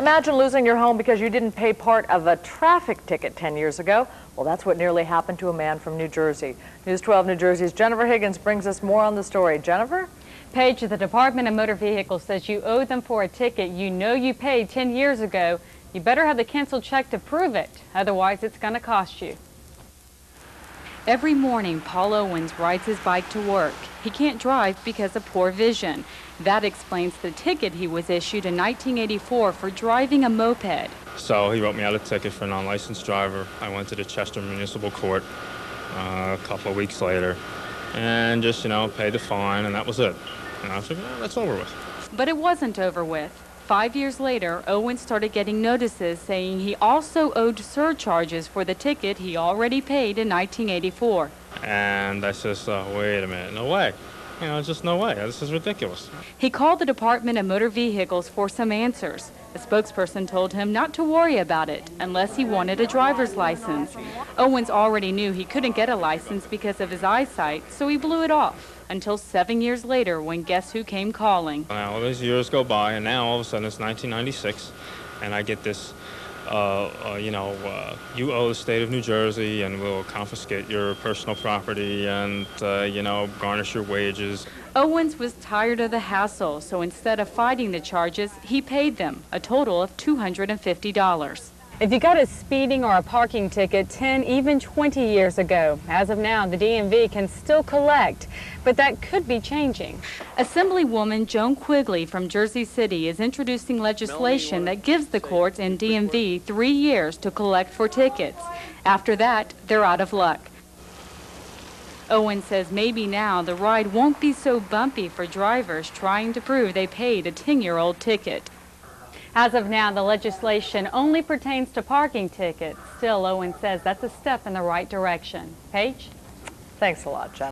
Imagine losing your home because you didn't pay part of a traffic ticket 10 years ago. Well, that's what nearly happened to a man from New Jersey. News 12 New Jersey's Jennifer Higgins brings us more on the story. Jennifer? Paige, the Department of Motor Vehicles says you owe them for a ticket you know you paid 10 years ago. You better have the canceled check to prove it. Otherwise, it's going to cost you. Every morning, Paul Owens rides his bike to work. He can't drive because of poor vision. That explains the ticket he was issued in 1984 for driving a moped. So he wrote me out a ticket for a non-licensed driver. I went to the Chester Municipal Court a couple of weeks later and just, paid the fine, and that was it. And I was like, that's over with. But it wasn't over with. 5 years later, Owens started getting notices saying he also owed surcharges for the ticket he already paid in 1984. And I says, wait a minute, no way. Just no way. This is ridiculous. He called the Department of Motor Vehicles for some answers. A spokesperson told him not to worry about it unless he wanted a driver's license. Owens already knew he couldn't get a license because of his eyesight, so he blew it off until 7 years later when guess who came calling. Now, all these years go by, and now all of a sudden it's 1996, and I get this, you owe the state of New Jersey, and we'll confiscate your personal property and, garnish your wages. Owens was tired of the hassle, so instead of fighting the charges, he paid them, a total of $250. If you got a speeding or a parking ticket 10, even 20 years ago, as of now, the DMV can still collect, but that could be changing. Assemblywoman Joan Quigley from Jersey City is introducing legislation that gives the courts and DMV 3 years to collect for tickets. After that, they're out of luck. Owen says maybe now the ride won't be so bumpy for drivers trying to prove they paid a 10-year-old ticket. As of now, the legislation only pertains to parking tickets. Still, Owen says that's a step in the right direction. Paige? Thanks a lot, Jen.